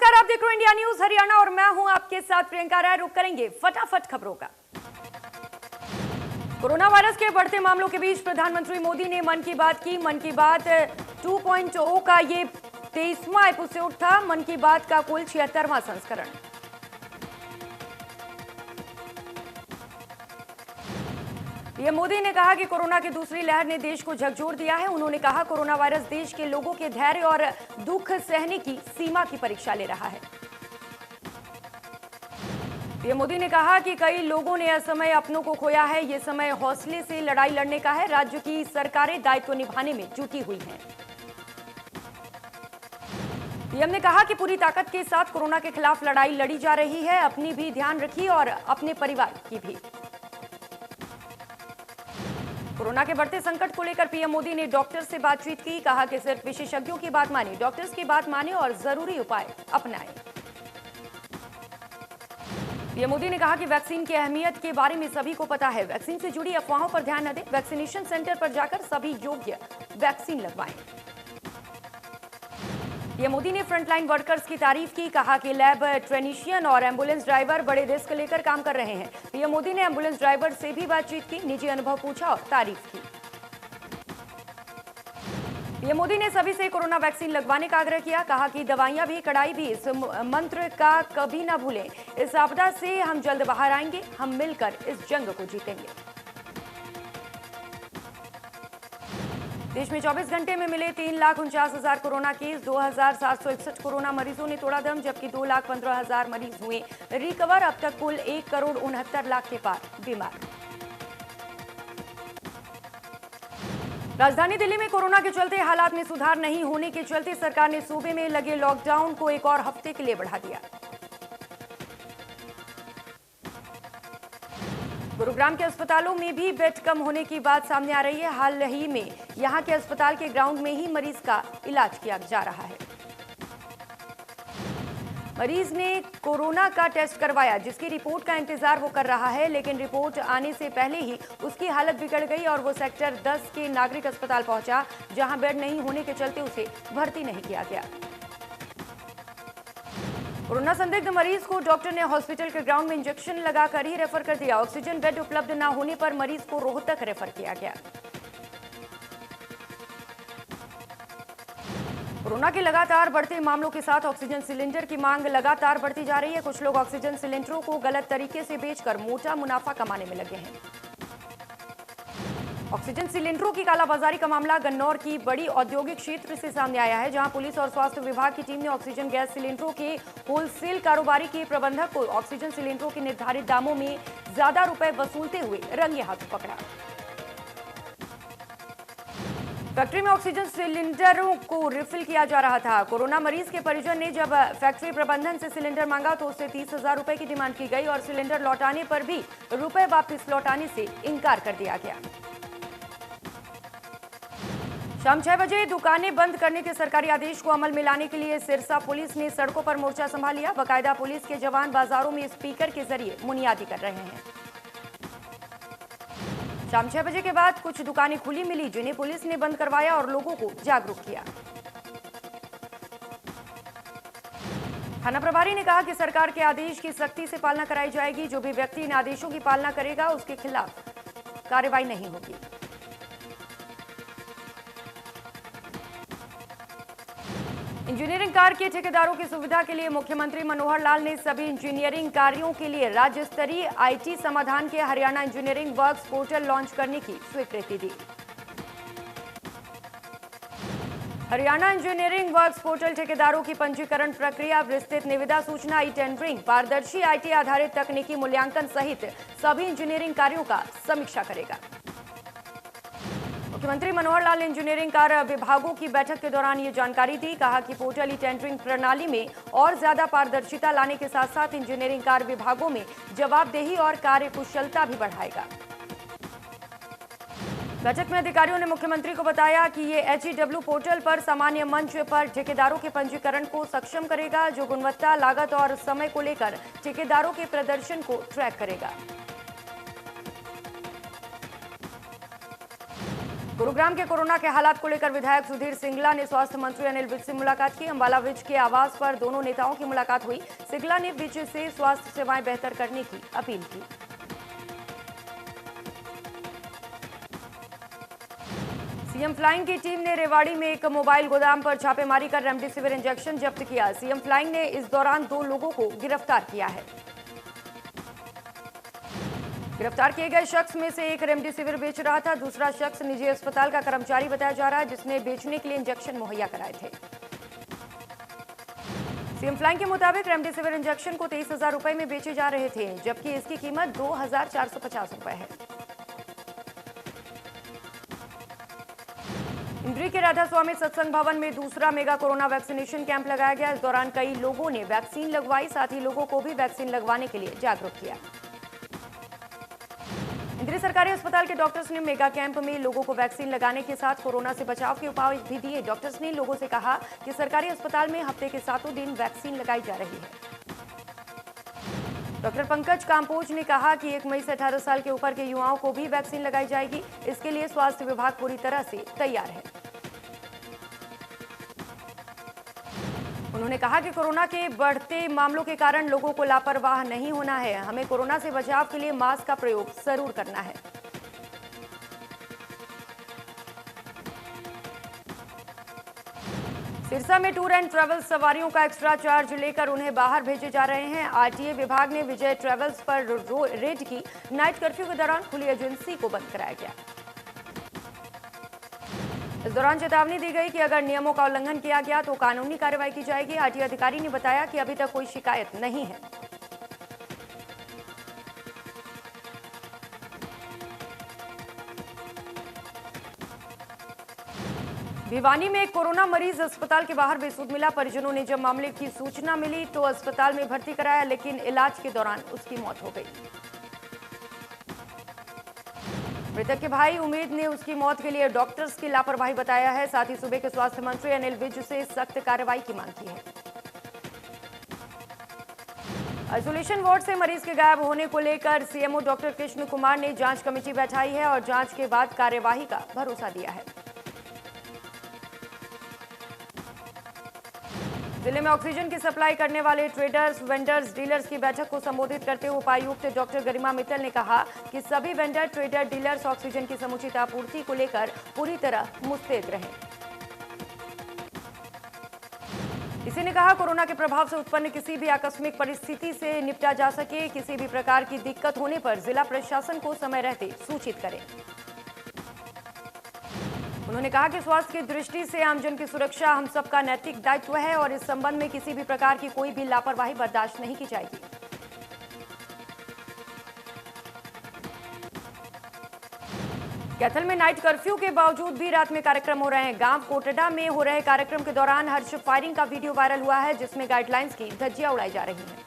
नमस्कार, आप देख रहे हो इंडिया न्यूज हरियाणा और मैं हूं आपके साथ प्रियंका राय। रुक करेंगे फटाफट खबरों का। कोरोना वायरस के बढ़ते मामलों के बीच प्रधानमंत्री मोदी ने मन की बात की। मन की बात 2.0 का ये 23वां एपिसोड था। मन की बात का कुल 76वां संस्करण। पीएम मोदी ने कहा कि कोरोना की दूसरी लहर ने देश को झकझोर दिया है। उन्होंने कहा कोरोना वायरस देश के लोगों के धैर्य और दुख सहने की सीमा की परीक्षा ले रहा है। पीएम मोदी ने कहा कि कई लोगों ने असमय अपनों को खोया है। ये समय हौसले से लड़ाई लड़ने का है। राज्य की सरकारें दायित्व निभाने में जुटी हुई हैं। पीएम ने कहा कि पूरी ताकत के साथ कोरोना के खिलाफ लड़ाई लड़ी जा रही है। अपनी भी ध्यान रखिए और अपने परिवार की भी। कोरोना के बढ़ते संकट को लेकर पीएम मोदी ने डॉक्टर से बातचीत की। कहा कि सिर्फ विशेषज्ञों की बात माने, डॉक्टर्स की बात माने और जरूरी उपाय अपनाएं। पीएम मोदी ने कहा कि वैक्सीन की अहमियत के बारे में सभी को पता है। वैक्सीन से जुड़ी अफवाहों पर ध्यान न दें। वैक्सीनेशन सेंटर पर जाकर सभी योग्य वैक्सीन लगवाएं। पीएम मोदी ने फ्रंटलाइन वर्कर्स की तारीफ की। कहा कि लैब टेक्नीशियन और एम्बुलेंस ड्राइवर बड़े रिस्क लेकर काम कर रहे हैं। पीएम मोदी ने एम्बुलेंस ड्राइवर से भी बातचीत की, निजी अनुभव पूछा और तारीफ की। पीएम मोदी ने सभी से कोरोना वैक्सीन लगवाने का आग्रह किया। कहा कि दवाइयां भी कड़ाई भी, इस मंत्र का कभी ना भूलें। इस आपदा से हम जल्द बाहर आएंगे। हम मिलकर इस जंग को जीतेंगे। देश में 24 घंटे में मिले 3,49,000 कोरोना केस। 2,761 कोरोना मरीजों ने तोड़ा दम, जबकि 2,15,000 मरीज हुए रिकवर। अब तक कुल 1,69,00,000 के पार बीमार। राजधानी दिल्ली में कोरोना के चलते हालात में सुधार नहीं होने के चलते सरकार ने सूबे में लगे लॉकडाउन को एक और हफ्ते के लिए बढ़ा दिया। गुरुग्राम के अस्पतालों में भी बेड कम होने की बात सामने आ रही है। हाल ही में यहां के अस्पताल के ग्राउंड में ही मरीज का इलाज किया जा रहा है। मरीज ने कोरोना का टेस्ट करवाया, जिसकी रिपोर्ट का इंतजार वो कर रहा है, लेकिन रिपोर्ट आने से पहले ही उसकी हालत बिगड़ गई और वो सेक्टर 10 के नागरिक अस्पताल पहुंचा, जहां बेड नहीं होने के चलते उसे भर्ती नहीं किया गया। कोरोना संदिग्ध मरीज को डॉक्टर ने हॉस्पिटल के ग्राउंड में इंजेक्शन लगाकर ही रेफर कर दिया। ऑक्सीजन बेड उपलब्ध न होने पर मरीज को रोहतक रेफर किया गया। कोरोना के लगातार बढ़ते मामलों के साथ ऑक्सीजन सिलेंडर की मांग लगातार बढ़ती जा रही है। कुछ लोग ऑक्सीजन सिलेंडरों को गलत तरीके से बेचकर मोटा मुनाफा कमाने में लगे हैं। ऑक्सीजन सिलेंडरों की कालाबाजारी का मामला गन्नौर की बड़ी औद्योगिक क्षेत्र से सामने आया है, जहां पुलिस और स्वास्थ्य विभाग की टीम ने ऑक्सीजन गैस सिलेंडरों के होलसेल कारोबारी के प्रबंधक को ऑक्सीजन सिलेंडरों के निर्धारित दामों में ज्यादा रुपए वसूलते हुए रंगे हाथ पकड़ा। फैक्ट्री में ऑक्सीजन सिलेंडरों को रिफिल किया जा रहा था। कोरोना मरीज के परिजन ने जब फैक्ट्री प्रबंधन से सिलेंडर मांगा तो उससे 30,000 रुपए की डिमांड की गई और सिलेंडर लौटाने पर भी रुपए वापस लौटाने से इनकार कर दिया गया। शाम 6 बजे दुकानें बंद करने के सरकारी आदेश को अमल में लाने के लिए सिरसा पुलिस ने सड़कों पर मोर्चा संभाल लिया। बाकायदा पुलिस के जवान बाजारों में स्पीकर के जरिए मुनियादी कर रहे हैं। शाम 6 बजे के बाद कुछ दुकानें खुली मिली, जिन्हें पुलिस ने बंद करवाया और लोगों को जागरूक किया। थाना प्रभारी ने कहा कि सरकार के आदेश की सख्ती से पालना कराई जाएगी। जो भी व्यक्ति इन आदेशों की पालना करेगा उसके खिलाफ कार्रवाई नहीं होगी। इंजीनियरिंग कार्य के ठेकेदारों की सुविधा के लिए मुख्यमंत्री मनोहर लाल ने सभी इंजीनियरिंग कार्यों के लिए राज्य स्तरीय आईटी समाधान के Haryana engineering works portal launch करने की स्वीकृति दी। हरियाणा इंजीनियरिंग वर्क्स पोर्टल ठेकेदारों की पंजीकरण प्रक्रिया, विस्तृत निविदा सूचना, ई टेंडरिंग, पारदर्शी आईटी आधारित तकनीकी मूल्यांकन सहित सभी इंजीनियरिंग कार्यों का समीक्षा करेगा। मुख्यमंत्री मनोहर लाल ने इंजीनियरिंग कार्य विभागों की बैठक के दौरान ये जानकारी दी। कहा कि पोर्टल ई टेंडरिंग प्रणाली में और ज्यादा पारदर्शिता लाने के साथ साथ इंजीनियरिंग कार्य विभागों में जवाबदेही और कार्य कुशलता भी बढ़ाएगा। बैठक में अधिकारियों ने मुख्यमंत्री को बताया कि ये HEW पोर्टल पर सामान्य मंच पर ठेकेदारों के पंजीकरण को सक्षम करेगा, जो गुणवत्ता, लागत और समय को लेकर ठेकेदारों के प्रदर्शन को ट्रैक करेगा। गुरुग्राम के कोरोना के हालात को लेकर विधायक सुधीर सिंगला ने स्वास्थ्य मंत्री अनिल विज से मुलाकात की। अंबाला विज के आवास पर दोनों नेताओं की मुलाकात हुई। सिंगला ने विज से स्वास्थ्य सेवाएं बेहतर करने की अपील की। सीएम फ्लाइंग की टीम ने रेवाड़ी में एक मोबाइल गोदाम पर छापेमारी कर रेमडेसिविर इंजेक्शन जब्त किया। सीएम फ्लाइंग ने इस दौरान 2 लोगों को गिरफ्तार किया है। गिरफ्तार किए गए शख्स में से एक रेमडेसिविर बेच रहा था, दूसरा शख्स निजी अस्पताल का कर्मचारी बताया जा रहा है जिसने बेचने के लिए इंजेक्शन मुहैया कराए थे। सीएम फ्लाइंग के मुताबिक रेमडेसिविर इंजेक्शन को 23,000 रुपए में बेचे जा रहे थे, जबकि इसकी कीमत 2,450 रुपए है। इंद्री के राधा स्वामी सत्संग भवन में दूसरा मेगा कोरोना वैक्सीनेशन कैंप लगाया गया। इस दौरान कई लोगों ने वैक्सीन लगवाई, साथ ही लोगों को भी वैक्सीन लगवाने के लिए जागरूक किया। इंद्री सरकारी अस्पताल के डॉक्टर्स ने मेगा कैंप में लोगों को वैक्सीन लगाने के साथ कोरोना से बचाव के उपाय भी दिए। डॉक्टर्स ने लोगों से कहा कि सरकारी अस्पताल में हफ्ते के 7 दिन वैक्सीन लगाई जा रही है। डॉक्टर पंकज काम्पोज ने कहा कि 1 मई से 18 साल के ऊपर के युवाओं को भी वैक्सीन लगाई जाएगी। इसके लिए स्वास्थ्य विभाग पूरी तरह से तैयार है। उन्होंने कहा कि कोरोना के बढ़ते मामलों के कारण लोगों को लापरवाह नहीं होना है। हमें कोरोना से बचाव के लिए मास्क का प्रयोग जरूर करना है। सिरसा में टूर एंड ट्रैवल्स सवारियों का एक्स्ट्रा चार्ज लेकर उन्हें बाहर भेजे जा रहे हैं। आरटीए विभाग ने विजय ट्रैवल्स पर रेड की। नाइट कर्फ्यू के दौरान खुली एजेंसी को बंद कराया गया। इस दौरान चेतावनी दी गई कि अगर नियमों का उल्लंघन किया गया तो कानूनी कार्रवाई की जाएगी। आरटीए अधिकारी ने बताया कि अभी तक कोई शिकायत नहीं है। भिवानी में एक कोरोना मरीज अस्पताल के बाहर बेसुध मिला। परिजनों ने जब मामले की सूचना मिली तो अस्पताल में भर्ती कराया, लेकिन इलाज के दौरान उसकी मौत हो गई। मृतक के भाई उमेद ने उसकी मौत के लिए डॉक्टर्स की लापरवाही बताया है। साथ ही सूबे के स्वास्थ्य मंत्री अनिल विज से सख्त कार्रवाई की मांग की है। आइसोलेशन वार्ड से मरीज के गायब होने को लेकर सीएमओ डॉक्टर कृष्ण कुमार ने जांच कमेटी बैठाई है और जांच के बाद कार्यवाही का भरोसा दिया है। जिले में ऑक्सीजन की सप्लाई करने वाले ट्रेडर्स, वेंडर्स, डीलर्स की बैठक को संबोधित करते हुए उपायुक्त डॉक्टर गरिमा मित्तल ने कहा कि सभी वेंडर, ट्रेडर, डीलर्स ऑक्सीजन की समुचित आपूर्ति को लेकर पूरी तरह मुस्तैद रहें। इसी ने कहा कोरोना के प्रभाव से उत्पन्न किसी भी आकस्मिक परिस्थिति से निपटा जा सके। किसी भी प्रकार की दिक्कत होने पर जिला प्रशासन को समय रहते सूचित करें। उन्होंने कहा कि स्वास्थ्य की दृष्टि से आमजन की सुरक्षा हम सबका नैतिक दायित्व है और इस संबंध में किसी भी प्रकार की कोई भी लापरवाही बर्दाश्त नहीं की जाएगी। कैथल में नाइट कर्फ्यू के बावजूद भी रात में कार्यक्रम हो रहे हैं। गांव कोटड़ा में हो रहे कार्यक्रम के दौरान हर्ष फायरिंग का वीडियो वायरल हुआ है, जिसमें गाइडलाइंस की धज्जियां उड़ाई जा रही हैं।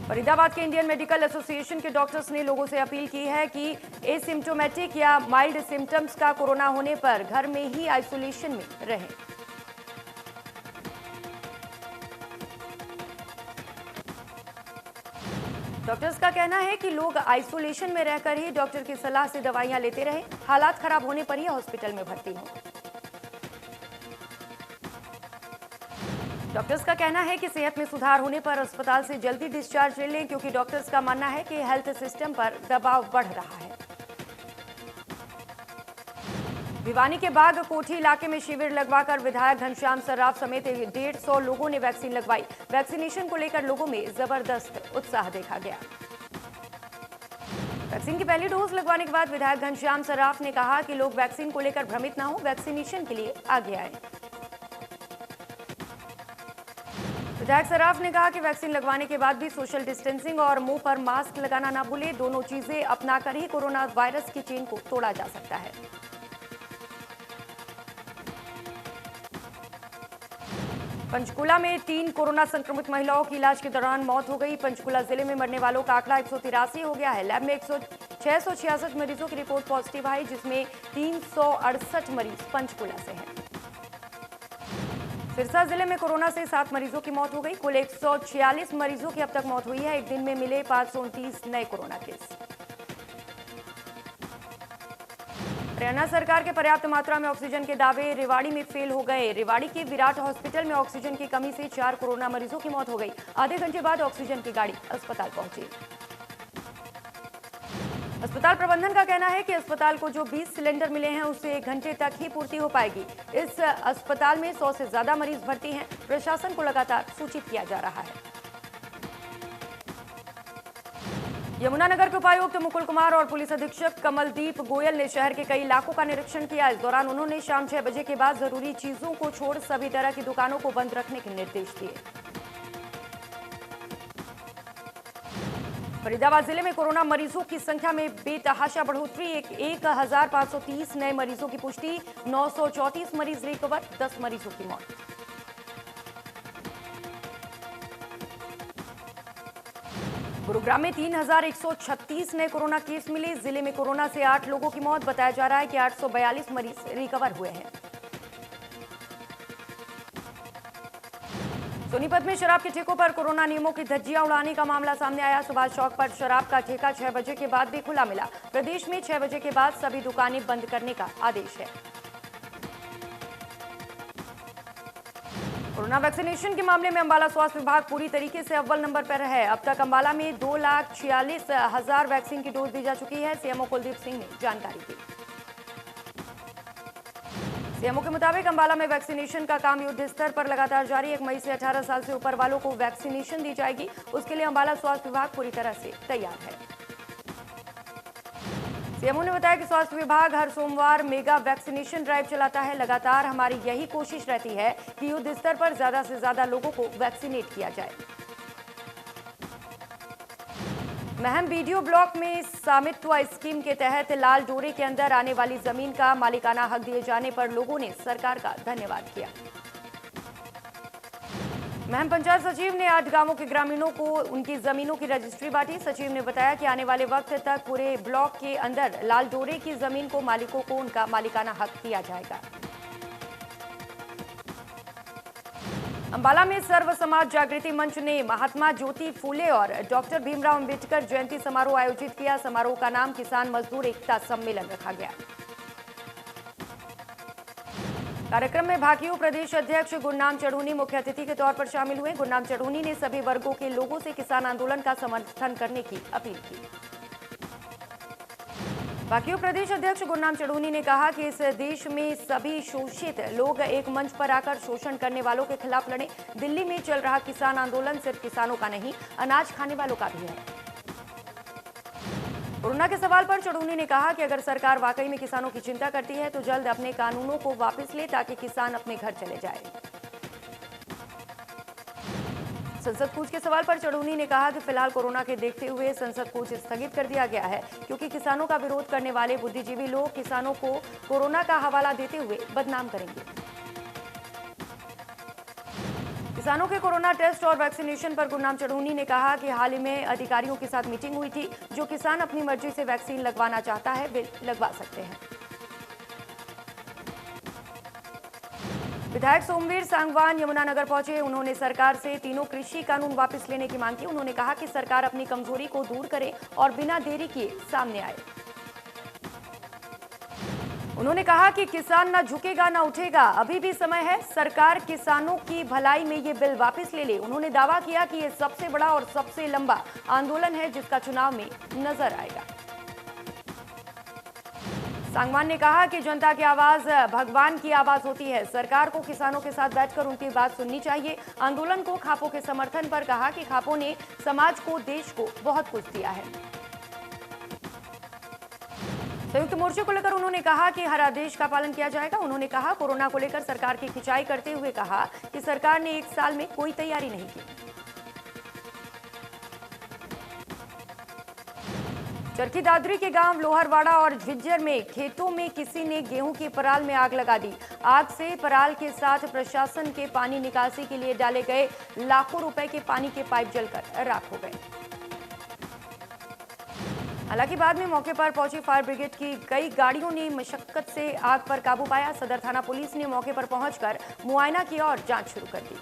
फरीदाबाद के इंडियन मेडिकल एसोसिएशन के डॉक्टर्स ने लोगों से अपील की है कि एसिम्प्टोमेटिक या माइल्ड सिम्टम्स का कोरोना होने पर घर में ही आइसोलेशन में रहें। डॉक्टर्स का कहना है कि लोग आइसोलेशन में रहकर ही डॉक्टर की सलाह से दवाइयां लेते रहें। हालात खराब होने पर ही हॉस्पिटल में भर्ती हों। डॉक्टर्स का कहना है कि सेहत में सुधार होने पर अस्पताल से जल्दी डिस्चार्ज ले लें, क्योंकि डॉक्टर्स का मानना है कि हेल्थ सिस्टम पर दबाव बढ़ रहा है। भिवानी के बाग कोठी इलाके में शिविर लगवाकर विधायक घनश्याम सर्राफ समेत 150 लोगों ने वैक्सीन लगवाई। वैक्सीनेशन को लेकर लोगों में जबरदस्त उत्साह देखा गया। वैक्सीन की पहली डोज लगवाने के बाद विधायक घनश्याम सर्राफ ने कहा कि लोग वैक्सीन को लेकर भ्रमित न हो, वैक्सीनेशन के लिए आगे आए। विधायक सर्राफ ने कहा कि वैक्सीन लगवाने के बाद भी सोशल डिस्टेंसिंग और मुंह पर मास्क लगाना ना भूलें। दोनों चीजें अपनाकर ही कोरोना वायरस की चेन को तोड़ा जा सकता है। पंचकुला में 3 कोरोना संक्रमित महिलाओं की इलाज के दौरान मौत हो गई। पंचकुला जिले में मरने वालों का आंकड़ा 183 हो गया है। लैब में 666 मरीजों की रिपोर्ट पॉजिटिव आई, जिसमें 368 मरीज पंचकुला से हैं। सिरसा जिले में कोरोना से 7 मरीजों की मौत हो गई। कुल 146 मरीजों की अब तक मौत हुई है। एक दिन में मिले 529 नए कोरोना केस। हरियाणा सरकार के पर्याप्त मात्रा में ऑक्सीजन के दावे रेवाड़ी में फेल हो गए। रेवाड़ी के विराट हॉस्पिटल में ऑक्सीजन की कमी से 4 कोरोना मरीजों की मौत हो गई। आधे घंटे बाद ऑक्सीजन की गाड़ी अस्पताल पहुंची। अस्पताल प्रबंधन का कहना है कि अस्पताल को जो 20 सिलेंडर मिले हैं उससे 1 घंटे तक ही पूर्ति हो पाएगी। इस अस्पताल में 100 से ज्यादा मरीज भर्ती हैं। प्रशासन को लगातार सूचित किया जा रहा है। यमुनानगर के उपायुक्त मुकुल कुमार और पुलिस अधीक्षक कमलदीप गोयल ने शहर के कई इलाकों का निरीक्षण किया। इस दौरान उन्होंने शाम 6 बजे के बाद जरूरी चीजों को छोड़ सभी तरह की दुकानों को बंद रखने के निर्देश दिए। फरीदाबाद जिले में कोरोना मरीजों की संख्या में बेतहाशा बढ़ोतरी। 1530 नए मरीजों की पुष्टि, 934 मरीज रिकवर, 10 मरीजों की मौत। गुरुग्राम में 3136 नए कोरोना केस मिले। जिले में कोरोना से 8 लोगों की मौत। बताया जा रहा है कि 842 मरीज रिकवर हुए हैं। सोनीपत में शराब के ठेकों पर कोरोना नियमों की धज्जियां उड़ाने का मामला सामने आया। सुभाष चौक पर शराब का ठेका 6 बजे के बाद भी खुला मिला। प्रदेश में 6 बजे के बाद सभी दुकानें बंद करने का आदेश है। कोरोना वैक्सीनेशन के मामले में अंबाला स्वास्थ्य विभाग पूरी तरीके से अव्वल नंबर पर है। अब तक अंबाला में 2,46,000 वैक्सीन की डोज दी जा चुकी है। सीएमओ कुलदीप सिंह ने जानकारी दी। सीएमओ के मुताबिक अंबाला में वैक्सीनेशन का काम युद्ध स्तर पर लगातार जारी। 1 मई से 18 साल से ऊपर वालों को वैक्सीनेशन दी जाएगी। उसके लिए अंबाला स्वास्थ्य विभाग पूरी तरह से तैयार है। सीएमओ ने बताया कि स्वास्थ्य विभाग हर सोमवार मेगा वैक्सीनेशन ड्राइव चलाता है। लगातार हमारी यही कोशिश रहती है कि युद्ध स्तर पर ज्यादा से ज्यादा लोगों को वैक्सीनेट किया जाए। महम बीडीओ ब्लॉक में स्वामित्व स्कीम के तहत लाल डोरे के अंदर आने वाली जमीन का मालिकाना हक दिए जाने पर लोगों ने सरकार का धन्यवाद किया। महम पंचायत सचिव ने 8 गांवों के ग्रामीणों को उनकी जमीनों की रजिस्ट्री बांटी। सचिव ने बताया कि आने वाले वक्त तक पूरे ब्लॉक के अंदर लाल डोरे की जमीन को मालिकों को उनका मालिकाना हक दिया जाएगा। अंबाला में सर्व समाज जागृति मंच ने महात्मा ज्योति फूले और डॉक्टर भीमराव अंबेडकर जयंती समारोह आयोजित किया। समारोह का नाम किसान मजदूर एकता सम्मेलन रखा गया। कार्यक्रम में भाकियू प्रदेश अध्यक्ष गुरनाम चढ़ूनी मुख्य अतिथि के तौर पर शामिल हुए। गुरनाम चढ़ूनी ने सभी वर्गों के लोगों से किसान आंदोलन का समर्थन करने की अपील की। भाकियू प्रदेश अध्यक्ष गुरनाम चढ़ूनी ने कहा कि इस देश में सभी शोषित लोग एक मंच पर आकर शोषण करने वालों के खिलाफ लड़े। दिल्ली में चल रहा किसान आंदोलन सिर्फ किसानों का नहीं, अनाज खाने वालों का भी है। कोरोना के सवाल पर चढ़ूनी ने कहा कि अगर सरकार वाकई में किसानों की चिंता करती है तो जल्द अपने कानूनों को वापस ले ताकि किसान अपने घर चले जाए। संसद कूच के सवाल पर चढ़ूनी ने कहा कि फिलहाल कोरोना के देखते हुए संसद कूच स्थगित कर दिया गया है, क्योंकि किसानों का विरोध करने वाले बुद्धिजीवी लोग किसानों को कोरोना का हवाला देते हुए बदनाम करेंगे। किसानों के कोरोना टेस्ट और वैक्सीनेशन पर गुरनाम चढ़ूनी ने कहा कि हाल ही में अधिकारियों के साथ मीटिंग हुई थी। जो किसान अपनी मर्जी से वैक्सीन लगवाना चाहता है वे लगवा सकते हैं। विधायक सोमवीर सांगवान यमुनानगर पहुंचे। उन्होंने सरकार से तीनों कृषि कानून वापस लेने की मांग की। उन्होंने कहा कि सरकार अपनी कमजोरी को दूर करे और बिना देरी किए सामने आए। उन्होंने कहा कि किसान ना झुकेगा ना उठेगा, अभी भी समय है, सरकार किसानों की भलाई में ये बिल वापस ले ले। उन्होंने दावा किया कि ये सबसे बड़ा और सबसे लंबा आंदोलन है जिसका चुनाव में नजर आएगा। सांगवान ने कहा कि जनता की आवाज भगवान की आवाज होती है। सरकार को किसानों के साथ बैठकर उनकी बात सुननी चाहिए। आंदोलन को खापों के समर्थन पर कहा कि खापों ने समाज को, देश को बहुत कुछ दिया है। संयुक्त मोर्चे को लेकर उन्होंने कहा कि हर आदेश का पालन किया जाएगा। उन्होंने कहा कोरोना को लेकर सरकार की खिंचाई करते हुए कहा कि सरकार ने 1 साल में कोई तैयारी नहीं की। चरखी दादरी के गांव लोहरवाड़ा और झिज्जर में खेतों में किसी ने गेहूं की पराल में आग लगा दी। आग से पराल के साथ प्रशासन के पानी निकासी के लिए डाले गए लाखों रुपए के पानी के पाइप जलकर राख हो गए। हालांकि बाद में मौके पर पहुंची फायर ब्रिगेड की कई गाड़ियों ने मशक्कत से आग पर काबू पाया। सदर थाना पुलिस ने मौके पर पहुंचकर मुआयना किया और जांच शुरू कर दी।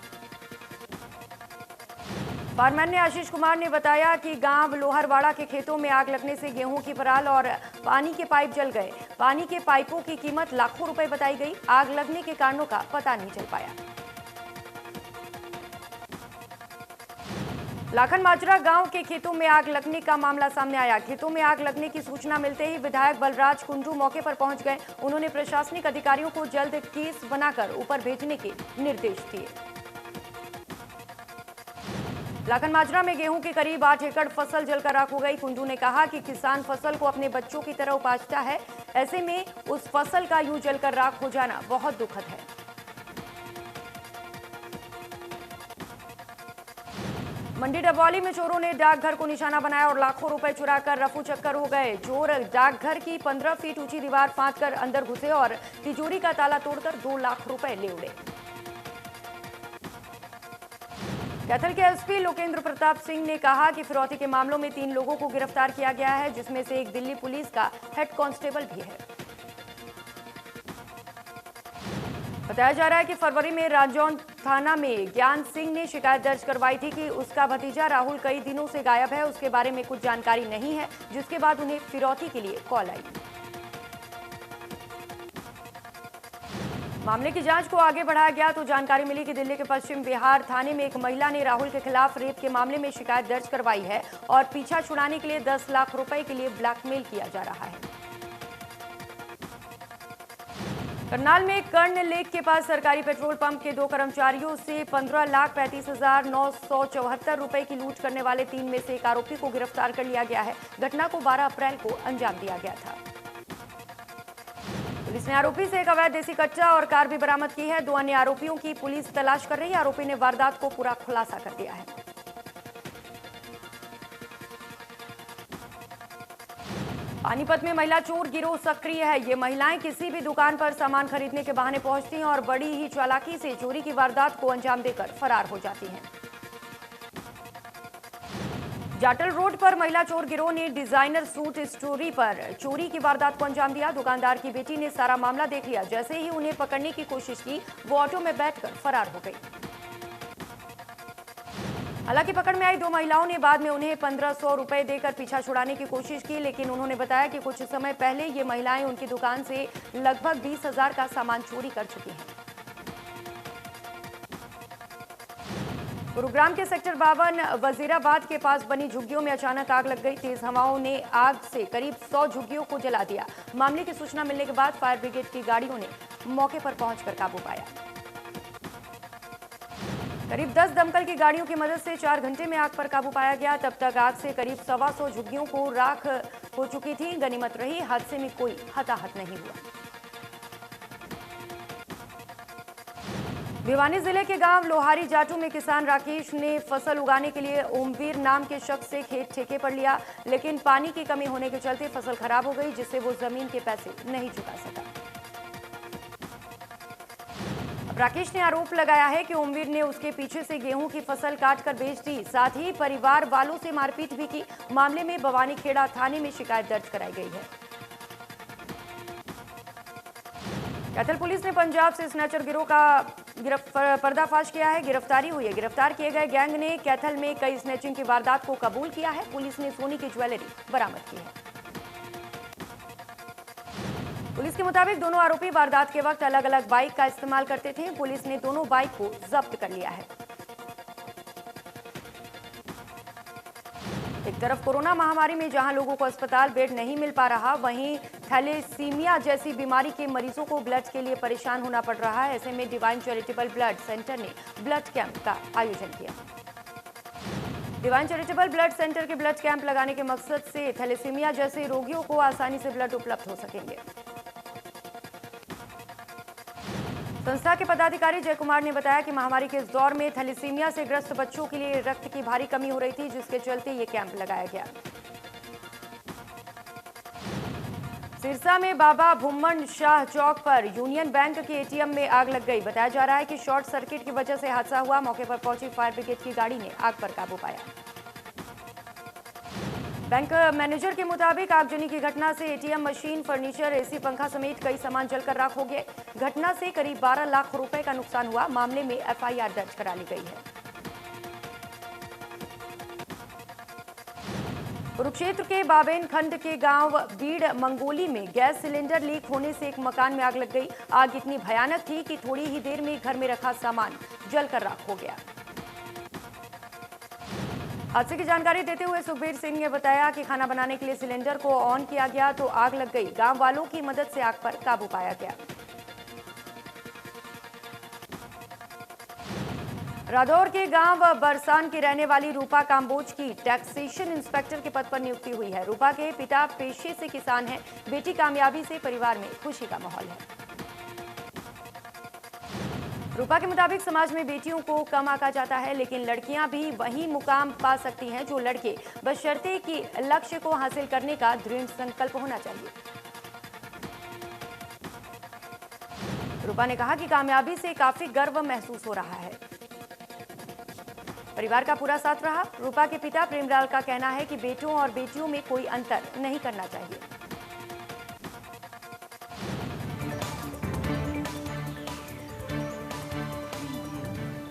फायरमैन आशीष कुमार ने बताया कि गांव लोहरवाड़ा के खेतों में आग लगने से गेहूं की पराल और पानी के पाइप जल गए। पानी के पाइपों की कीमत लाखों रुपए बताई गई। आग लगने के कारणों का पता नहीं चल पाया। लाखन माजरा गांव के खेतों में आग लगने का मामला सामने आया। खेतों में आग लगने की सूचना मिलते ही विधायक बलराज कुंडू मौके पर पहुंच गए। उन्होंने प्रशासनिक अधिकारियों को जल्द केस बनाकर ऊपर भेजने के निर्देश दिए। लाखन माजरा में गेहूं के करीब 8 एकड़ फसल जलकर राख हो गई। कुंडू ने कहा कि किसान फसल को अपने बच्चों की तरह उपासता है, ऐसे में उस फसल का यूं जलकर राख हो जाना बहुत दुखद है। मंडी डबौली में चोरों ने डाकघर को निशाना बनाया और लाखों रुपए चुराकर रफू चक्कर हो गए। चोर डाकघर की 15 फीट ऊंची दीवार फांदकर अंदर घुसे और तिजोरी का ताला तोड़कर 2 लाख रुपए ले उड़े। कैथल के एसपी लोकेंद्र प्रताप सिंह ने कहा कि फिरौती के मामलों में 3 लोगों को गिरफ्तार किया गया है, जिसमें से एक दिल्ली पुलिस का हेड कांस्टेबल भी है। बताया जा रहा है कि फरवरी में राजौंद थाना में ज्ञान सिंह ने शिकायत दर्ज करवाई थी कि उसका भतीजा राहुल कई दिनों से गायब है। उसके बारे में कुछ जानकारी नहीं है, जिसके बाद उन्हें फिरौती के लिए कॉल आई। मामले की जांच को आगे बढ़ाया गया तो जानकारी मिली कि दिल्ली के पश्चिम बिहार थाने में एक महिला ने राहुल के खिलाफ रेप के मामले में शिकायत दर्ज करवाई है और पीछा छुड़ाने के लिए 10 लाख रुपए के लिए ब्लैकमेल किया जा रहा है। करनाल में कर्ण लेक के पास सरकारी पेट्रोल पंप के 2 कर्मचारियों से 15,35,974 रुपए की लूट करने वाले 3 में से एक आरोपी को गिरफ्तार कर लिया गया है। घटना को 12 अप्रैल को अंजाम दिया गया था। पुलिस ने आरोपी से एक अवैध देसी कच्चा और कार भी बरामद की है। 2 अन्य आरोपियों की पुलिस तलाश कर रही है। आरोपी ने वारदात को पूरा खुलासा कर दिया है। पानीपत में महिला चोर गिरोह सक्रिय है। ये महिलाएं किसी भी दुकान पर सामान खरीदने के बहाने पहुंचती हैं और बड़ी ही चालाकी से चोरी की वारदात को अंजाम देकर फरार हो जाती हैं। जाटल रोड पर महिला चोर गिरोह ने डिजाइनर सूट स्टोरी पर चोरी की वारदात को अंजाम दिया। दुकानदार की बेटी ने सारा मामला देख लिया। जैसे ही उन्हें पकड़ने की कोशिश की, वो ऑटो में बैठकर फरार हो गई। हालांकि पकड़ में आई 2 महिलाओं ने बाद में उन्हें 1500 रुपए देकर पीछा छुड़ाने की कोशिश की, लेकिन उन्होंने बताया कि कुछ समय पहले ये महिलाएं उनकी दुकान से लगभग 20,000 का सामान चोरी कर चुकी हैं। गुरुग्राम के सेक्टर 52 वजीराबाद के पास बनी झुग्गियों में अचानक आग लग गई। तेज हवाओं ने आग से करीब 100 झुग्गियों को जला दिया। मामले की सूचना मिलने के बाद फायर ब्रिगेड की गाड़ियों ने मौके पर पहुंचकर काबू पाया। करीब 10 दमकल की गाड़ियों की मदद से 4 घंटे में आग पर काबू पाया गया। तब तक आग से करीब 125 झुग्गियों को राख हो चुकी थी। गनीमत रही, हादसे में कोई हताहत नहीं हुआ। भिवानी जिले के गांव लोहारी जाटू में किसान राकेश ने फसल उगाने के लिए ओमवीर नाम के शख्स से खेत ठेके पर लिया, लेकिन पानी की कमी होने के चलते फसल खराब हो गई, जिससे वो जमीन के पैसे नहीं चुका सका। राकेश ने आरोप लगाया है कि ओमवीर ने उसके पीछे से गेहूं की फसल काटकर बेच दी, साथ ही परिवार वालों से मारपीट भी की। मामले में बवानीखेड़ा थाने में शिकायत दर्ज कराई गई है। कैथल पुलिस ने पंजाब से स्नैचर गिरोह का पर्दाफाश किया है। गिरफ्तारी हुई है। गिरफ्तार किए गए गैंग ने कैथल में कई स्नैचिंग की वारदात को कबूल किया है। पुलिस ने सोने की ज्वेलरी बरामद की है। पुलिस के मुताबिक दोनों आरोपी वारदात के वक्त अलग अलग बाइक का इस्तेमाल करते थे। पुलिस ने दोनों बाइक को जब्त कर लिया है। एक तरफ कोरोना महामारी में जहां लोगों को अस्पताल बेड नहीं मिल पा रहा, वहीं थैलेसीमिया जैसी बीमारी के मरीजों को ब्लड के लिए परेशान होना पड़ रहा है। ऐसे में डिवाइन चैरिटेबल ब्लड सेंटर ने ब्लड कैंप का आयोजन किया। डिवाइन चैरिटेबल ब्लड सेंटर के ब्लड कैंप लगाने के मकसद से थैलेसीमिया जैसे रोगियों को आसानी से ब्लड उपलब्ध हो सकेंगे। संस्था के पदाधिकारी जय कुमार ने बताया कि महामारी के इस दौर में थैलेसीमिया से ग्रस्त बच्चों के लिए रक्त की भारी कमी हो रही थी, जिसके चलते ये कैंप लगाया गया। सिरसा में बाबा भुम्मन शाह चौक पर यूनियन बैंक के एटीएम में आग लग गई। बताया जा रहा है कि शॉर्ट सर्किट की वजह से हादसा हुआ। मौके पर पहुंची फायर ब्रिगेड की गाड़ी ने आग पर काबू पाया। बैंक मैनेजर के मुताबिक आगजनी की घटना से एटीएम मशीन, फर्नीचर, एसी, पंखा समेत कई सामान जलकर राख हो गए। घटना से करीब 12 लाख रुपए का नुकसान हुआ। मामले में एफआईआर दर्ज करा ली गई है। कुरुक्षेत्र के बाबेन खंड के गांव बीड़ मंगोली में गैस सिलेंडर लीक होने से एक मकान में आग लग गई। आग इतनी भयानक थी कि थोड़ी ही देर में घर में रखा सामान जलकर राख हो गया। हादसे की जानकारी देते हुए सुखबीर सिंह ने बताया कि खाना बनाने के लिए सिलेंडर को ऑन किया गया तो आग लग गई। गांव वालों की मदद से आग पर काबू पाया गया। रादौर के गांव बरसान की रहने वाली रूपा काम्बोज की टैक्सेशन इंस्पेक्टर के पद पर नियुक्ति हुई है। रूपा के पिता पेशे से किसान हैं। बेटी कामयाबी से परिवार में खुशी का माहौल है। रूपा के मुताबिक समाज में बेटियों को कम आंका जाता है, लेकिन लड़कियां भी वही मुकाम पा सकती हैं जो लड़के, बशर्ते कि लक्ष्य को हासिल करने का दृढ़ संकल्प होना चाहिए। रूपा ने कहा कि कामयाबी से काफी गर्व महसूस हो रहा है। परिवार का पूरा साथ रहा। रूपा के पिता प्रेमलाल का कहना है कि बेटों और बेटियों में कोई अंतर नहीं करना चाहिए।